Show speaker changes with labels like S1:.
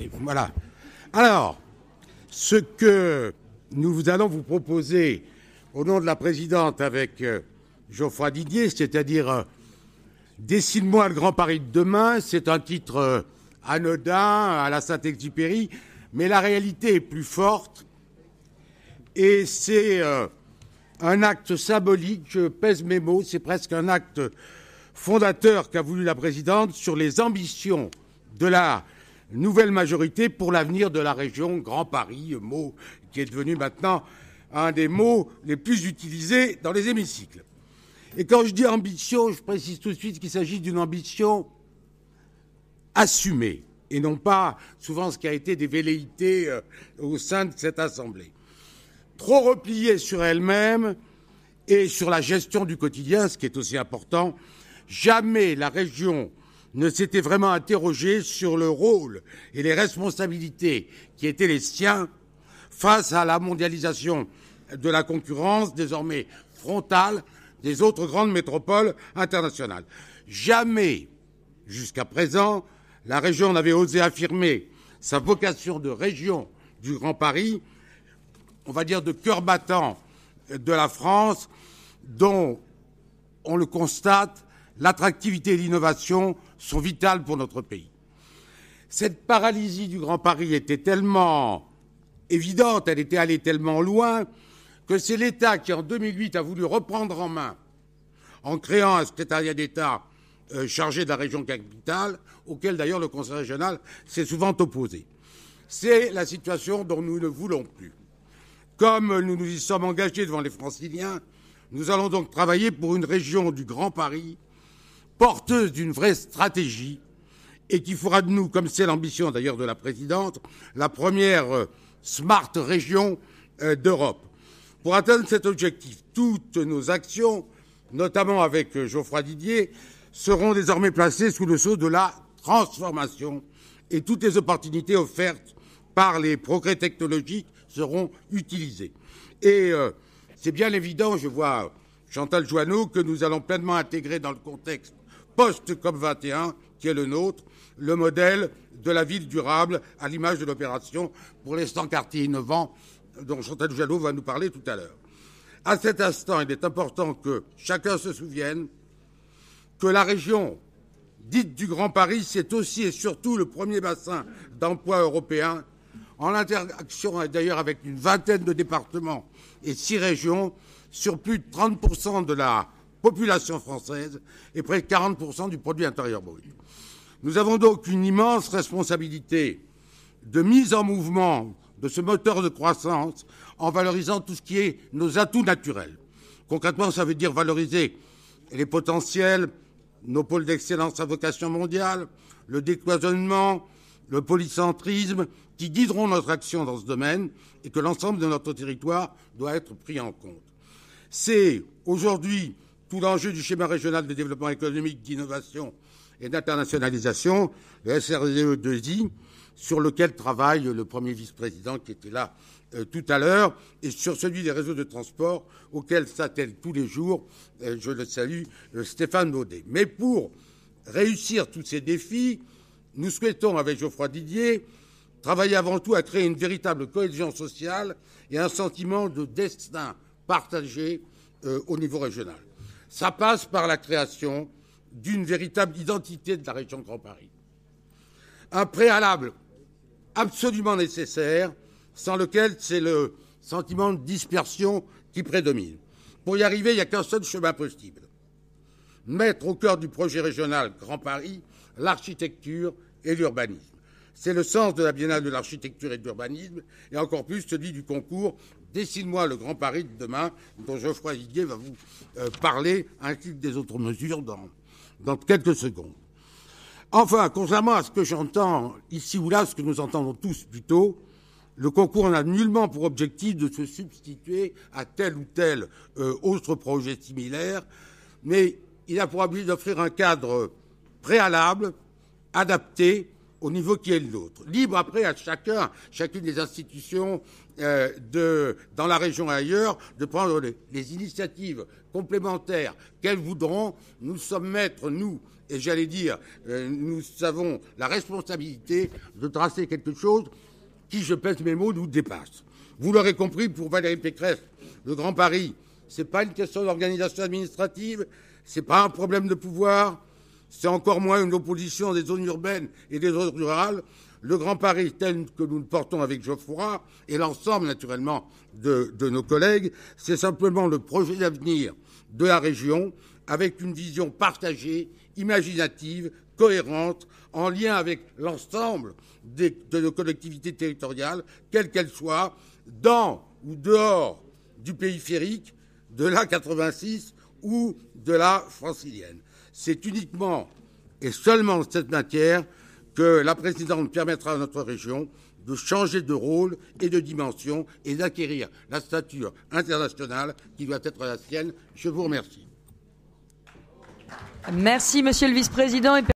S1: Et voilà. Alors, ce que nous allons vous proposer au nom de la présidente avec Geoffroy Didier, c'est-à-dire Dessine-moi le Grand Paris de demain, c'est un titre anodin à la Saint-Exupéry, mais la réalité est plus forte et c'est un acte symbolique, je pèse mes mots, c'est presque un acte fondateur qu'a voulu la présidente sur les ambitions de la nouvelle majorité pour l'avenir de la région Grand Paris, mot qui est devenu maintenant un des mots les plus utilisés dans les hémicycles. Et quand je dis ambition, je précise tout de suite qu'il s'agit d'une ambition assumée et non pas souvent ce qui a été des velléités au sein de cette Assemblée. Trop repliée sur elle-même et sur la gestion du quotidien, ce qui est aussi important, jamais la région ne s'était vraiment interrogée sur le rôle et les responsabilités qui étaient les siens face à la mondialisation de la concurrence désormais frontale des autres grandes métropoles internationales. Jamais, jusqu'à présent, la région n'avait osé affirmer sa vocation de région du Grand Paris, on va dire de cœur battant de la France, dont, on le constate, l'attractivité et l'innovation sont vitales pour notre pays. Cette paralysie du Grand Paris était tellement évidente, elle était allée tellement loin, que c'est l'État qui, en 2008, a voulu reprendre en main, en créant un secrétariat d'État chargé de la région capitale, auquel d'ailleurs le Conseil régional s'est souvent opposé. C'est la situation dont nous ne voulons plus. Comme nous nous y sommes engagés devant les Franciliens, nous allons donc travailler pour une région du Grand Paris porteuse d'une vraie stratégie et qui fera de nous, comme c'est l'ambition d'ailleurs de la présidente, la première smart région d'Europe. Pour atteindre cet objectif, toutes nos actions, notamment avec Geoffroy Didier, seront désormais placées sous le sceau de la transformation et toutes les opportunités offertes par les progrès technologiques seront utilisées. Et c'est bien évident, je vois Chantal Joanneau, que nous allons pleinement intégrer dans le contexte post-COP21, qui est le nôtre, le modèle de la ville durable à l'image de l'opération pour les 100 quartiers innovants dont Chantal Joanneau va nous parler tout à l'heure. À cet instant, il est important que chacun se souvienne que la région dite du Grand Paris, c'est aussi et surtout le premier bassin d'emploi européen, en interaction d'ailleurs avec une vingtaine de départements et 6 régions, sur plus de 30% de la population française et près de 40% du produit intérieur brut. Nous avons donc une immense responsabilité de mise en mouvement de ce moteur de croissance en valorisant tout ce qui est nos atouts naturels. Concrètement, ça veut dire valoriser les potentiels, nos pôles d'excellence à vocation mondiale, le décloisonnement, le polycentrisme, qui guideront notre action dans ce domaine et que l'ensemble de notre territoire doit être pris en compte. C'est aujourd'hui tout l'enjeu du schéma régional de développement économique, d'innovation et d'internationalisation, le SRDE2I, sur lequel travaille le premier vice-président qui était là tout à l'heure, et sur celui des réseaux de transport auquel s'attelle tous les jours, je le salue, Stéphane Baudet. Mais pour réussir tous ces défis, nous souhaitons, avec Geoffroy Didier, travailler avant tout à créer une véritable cohésion sociale et un sentiment de destin partagé au niveau régional. Ça passe par la création d'une véritable identité de la région Grand Paris. Un préalable absolument nécessaire, sans lequel c'est le sentiment de dispersion qui prédomine. Pour y arriver, il n'y a qu'un seul chemin possible. Mettre au cœur du projet régional Grand Paris l'architecture et l'urbanisme. C'est le sens de la Biennale de l'architecture et de l'urbanisme, et encore plus celui du concours Dessine-moi le Grand Paris de demain, dont Geoffroy Didier va vous parler, ainsi que des autres mesures dans quelques secondes. Enfin, contrairement à ce que j'entends ici ou là, ce que nous entendons tous plutôt, le concours n'a nullement pour objectif de se substituer à tel ou tel autre projet similaire, mais il a pour objectif d'offrir un cadre préalable, adapté au niveau qui est le nôtre. Libre après à chacune des institutions dans la région et ailleurs, de prendre les initiatives complémentaires qu'elles voudront. Nous sommes maîtres, nous, et j'allais dire, nous avons la responsabilité de tracer quelque chose qui, je pèse mes mots, nous dépasse. Vous l'aurez compris, pour Valérie Pécresse, le Grand Paris, ce n'est pas une question d'organisation administrative, ce n'est pas un problème de pouvoir, c'est encore moins une opposition des zones urbaines et des zones rurales. Le Grand Paris, tel que nous le portons avec Geoffroy, et l'ensemble, naturellement, de nos collègues, c'est simplement le projet d'avenir de la région, avec une vision partagée, imaginative, cohérente, en lien avec l'ensemble de nos collectivités territoriales, quelles qu'elles soient, dans ou dehors du périphérique, de l'A86 ou de la francilienne. C'est uniquement et seulement en cette matière que la présidente permettra à notre région de changer de rôle et de dimension et d'acquérir la stature internationale qui doit être la sienne. Je vous remercie.
S2: Merci, monsieur le vice-président.